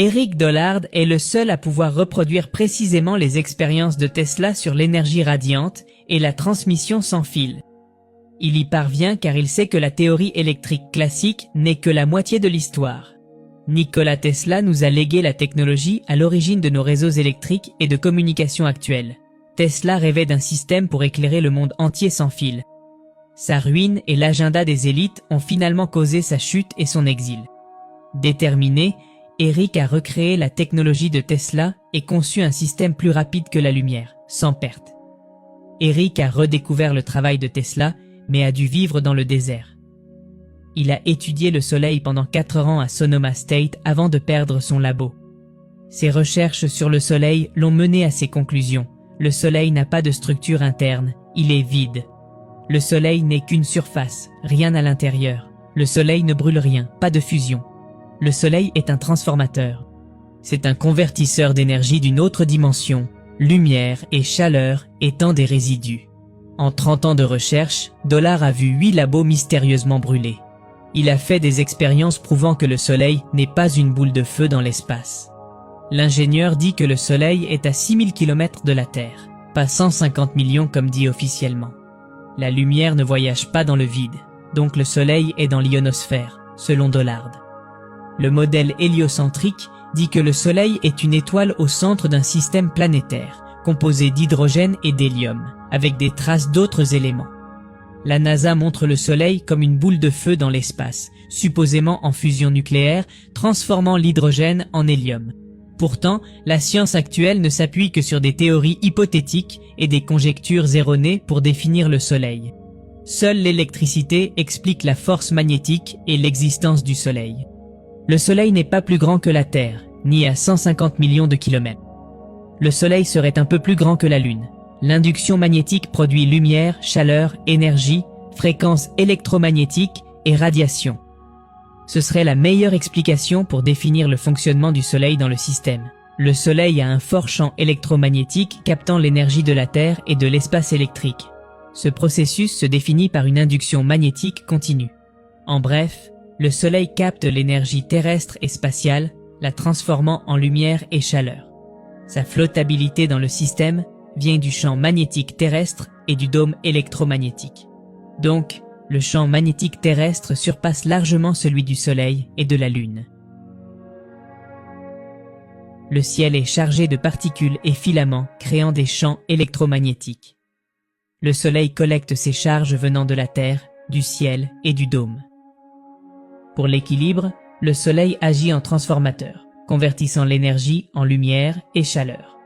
Eric Dollard est le seul à pouvoir reproduire précisément les expériences de Tesla sur l'énergie radiante et la transmission sans fil. Il y parvient car il sait que la théorie électrique classique n'est que la moitié de l'histoire. Nikola Tesla nous a légué la technologie à l'origine de nos réseaux électriques et de communication actuels. Tesla rêvait d'un système pour éclairer le monde entier sans fil. Sa ruine et l'agenda des élites ont finalement causé sa chute et son exil. Déterminé, Eric a recréé la technologie de Tesla et conçu un système plus rapide que la lumière, sans perte. Eric a redécouvert le travail de Tesla, mais a dû vivre dans le désert. Il a étudié le soleil pendant 4 ans à Sonoma State avant de perdre son labo. Ses recherches sur le soleil l'ont mené à ses conclusions. Le soleil n'a pas de structure interne, il est vide. Le soleil n'est qu'une surface, rien à l'intérieur. Le soleil ne brûle rien, pas de fusion. Le soleil est un transformateur. C'est un convertisseur d'énergie d'une autre dimension, lumière et chaleur étant des résidus. En 30 ans de recherche, Dollard a vu 8 labos mystérieusement brûlés. Il a fait des expériences prouvant que le soleil n'est pas une boule de feu dans l'espace. L'ingénieur dit que le soleil est à 6000 km de la Terre, pas 150 millions comme dit officiellement. La lumière ne voyage pas dans le vide, donc le soleil est dans l'ionosphère, selon Dollard. Le modèle héliocentrique dit que le soleil est une étoile au centre d'un système planétaire, composé d'hydrogène et d'hélium, avec des traces d'autres éléments. La NASA montre le soleil comme une boule de feu dans l'espace, supposément en fusion nucléaire, transformant l'hydrogène en hélium. Pourtant, la science actuelle ne s'appuie que sur des théories hypothétiques et des conjectures erronées pour définir le soleil. Seule l'électricité explique la force magnétique et l'existence du soleil. Le soleil n'est pas plus grand que la Terre, ni à 150 millions de kilomètres. Le soleil serait un peu plus grand que la Lune. L'induction magnétique produit lumière, chaleur, énergie, fréquences électromagnétiques et radiation. Ce serait la meilleure explication pour définir le fonctionnement du soleil dans le système. Le soleil a un fort champ électromagnétique captant l'énergie de la Terre et de l'espace électrique. Ce processus se définit par une induction magnétique continue. En bref, le soleil capte l'énergie terrestre et spatiale, la transformant en lumière et chaleur. Sa flottabilité dans le système vient du champ magnétique terrestre et du dôme électromagnétique. Donc, le champ magnétique terrestre surpasse largement celui du Soleil et de la Lune. Le ciel est chargé de particules et filaments créant des champs électromagnétiques. Le Soleil collecte ces charges venant de la Terre, du ciel et du dôme. Pour l'équilibre, le Soleil agit en transformateur, convertissant l'énergie en lumière et chaleur.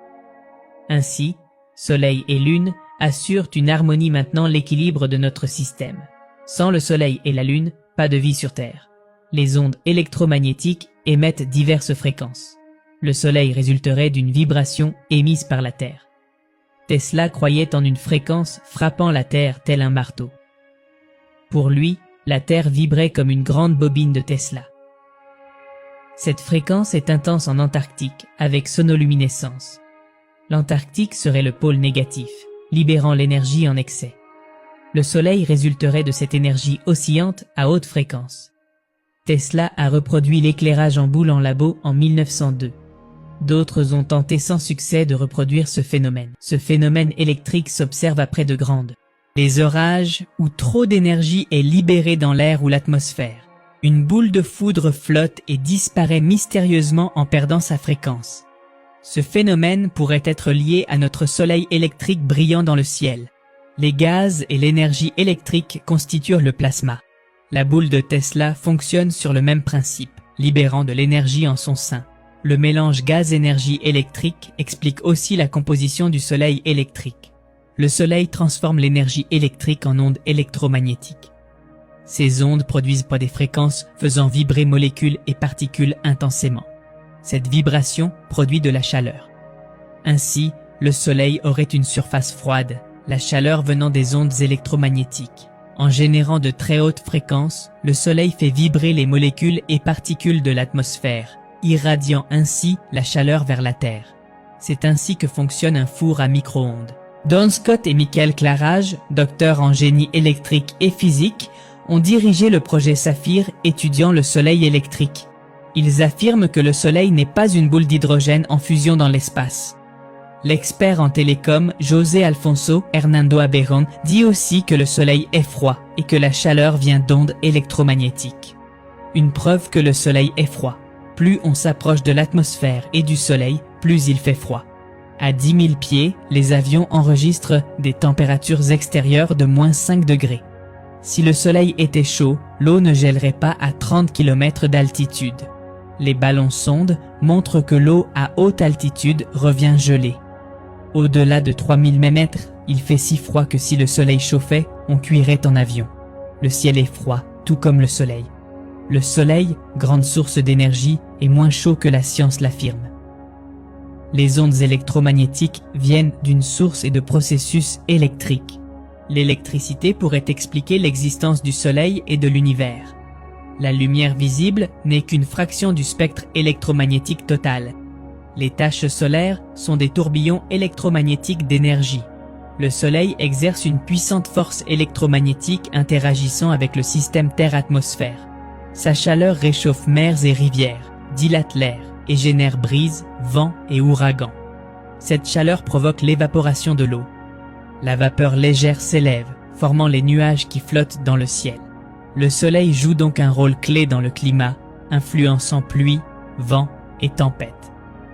Ainsi, Soleil et Lune assurent une harmonie maintenant l'équilibre de notre système. Sans le Soleil et la Lune, pas de vie sur Terre. Les ondes électromagnétiques émettent diverses fréquences. Le Soleil résulterait d'une vibration émise par la Terre. Tesla croyait en une fréquence frappant la Terre tel un marteau. Pour lui, la Terre vibrait comme une grande bobine de Tesla. Cette fréquence est intense en Antarctique, avec sonoluminescence. L'Antarctique serait le pôle négatif, libérant l'énergie en excès. Le Soleil résulterait de cette énergie oscillante à haute fréquence. Tesla a reproduit l'éclairage en boule en labo en 1902. D'autres ont tenté sans succès de reproduire ce phénomène. Ce phénomène électrique s'observe après de grandes les orages où trop d'énergie est libérée dans l'air ou l'atmosphère. Une boule de foudre flotte et disparaît mystérieusement en perdant sa fréquence. Ce phénomène pourrait être lié à notre soleil électrique brillant dans le ciel. Les gaz et l'énergie électrique constituent le plasma. La boule de Tesla fonctionne sur le même principe, libérant de l'énergie en son sein. Le mélange gaz-énergie électrique explique aussi la composition du soleil électrique. Le soleil transforme l'énergie électrique en ondes électromagnétiques. Ces ondes produisent pas des fréquences faisant vibrer molécules et particules intensément. Cette vibration produit de la chaleur. Ainsi, le soleil aurait une surface froide, la chaleur venant des ondes électromagnétiques. En générant de très hautes fréquences, le soleil fait vibrer les molécules et particules de l'atmosphère, irradiant ainsi la chaleur vers la Terre. C'est ainsi que fonctionne un four à micro-ondes. Don Scott et Michael Clarage, docteurs en génie électrique et physique, ont dirigé le projet Saphir étudiant le soleil électrique. Ils affirment que le Soleil n'est pas une boule d'hydrogène en fusion dans l'espace. L'expert en télécom José Alfonso Hernando Aberon dit aussi que le Soleil est froid et que la chaleur vient d'ondes électromagnétiques. Une preuve que le Soleil est froid. Plus on s'approche de l'atmosphère et du Soleil, plus il fait froid. À 10 000 pieds, les avions enregistrent des températures extérieures de -5 degrés. Si le Soleil était chaud, l'eau ne gèlerait pas à 30 km d'altitude. Les ballons sondes montrent que l'eau à haute altitude revient gelée. Au-delà de 3000 mètres, il fait si froid que si le Soleil chauffait, on cuirait en avion. Le ciel est froid, tout comme le Soleil. Le Soleil, grande source d'énergie, est moins chaud que la science l'affirme. Les ondes électromagnétiques viennent d'une source et de processus électriques. L'électricité pourrait expliquer l'existence du Soleil et de l'univers. La lumière visible n'est qu'une fraction du spectre électromagnétique total. Les taches solaires sont des tourbillons électromagnétiques d'énergie. Le Soleil exerce une puissante force électromagnétique interagissant avec le système Terre-atmosphère. Sa chaleur réchauffe mers et rivières, dilate l'air et génère brises, vents et ouragans. Cette chaleur provoque l'évaporation de l'eau. La vapeur légère s'élève, formant les nuages qui flottent dans le ciel. Le Soleil joue donc un rôle clé dans le climat, influençant pluie, vent et tempêtes.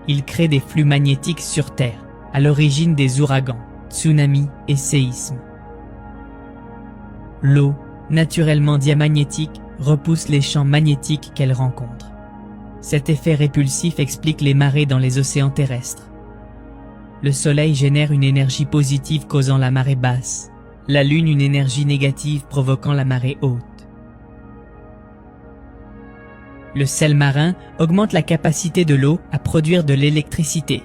Il crée des flux magnétiques sur Terre, à l'origine des ouragans, tsunamis et séismes. L'eau, naturellement diamagnétique, repousse les champs magnétiques qu'elle rencontre. Cet effet répulsif explique les marées dans les océans terrestres. Le Soleil génère une énergie positive causant la marée basse, la Lune une énergie négative provoquant la marée haute. Le sel marin augmente la capacité de l'eau à produire de l'électricité.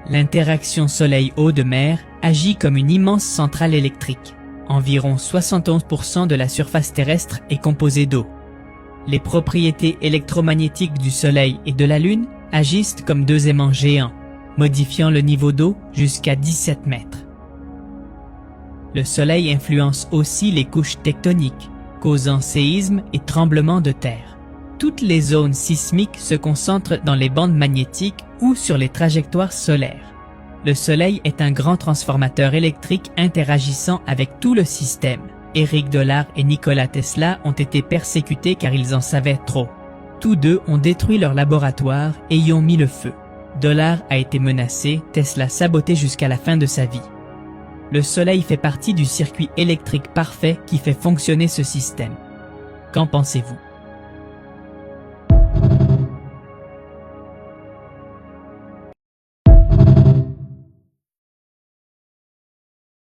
L'interaction Soleil-eau de mer agit comme une immense centrale électrique. Environ 71% de la surface terrestre est composée d'eau. Les propriétés électromagnétiques du Soleil et de la Lune agissent comme deux aimants géants, modifiant le niveau d'eau jusqu'à 17 mètres. Le Soleil influence aussi les couches tectoniques, causant séismes et tremblements de terre. Toutes les zones sismiques se concentrent dans les bandes magnétiques ou sur les trajectoires solaires. Le Soleil est un grand transformateur électrique interagissant avec tout le système. Éric Dollar et Nikola Tesla ont été persécutés car ils en savaient trop. Tous deux ont détruit leur laboratoire et y ont mis le feu. Dollar a été menacé, Tesla saboté jusqu'à la fin de sa vie. Le Soleil fait partie du circuit électrique parfait qui fait fonctionner ce système. Qu'en pensez-vous ?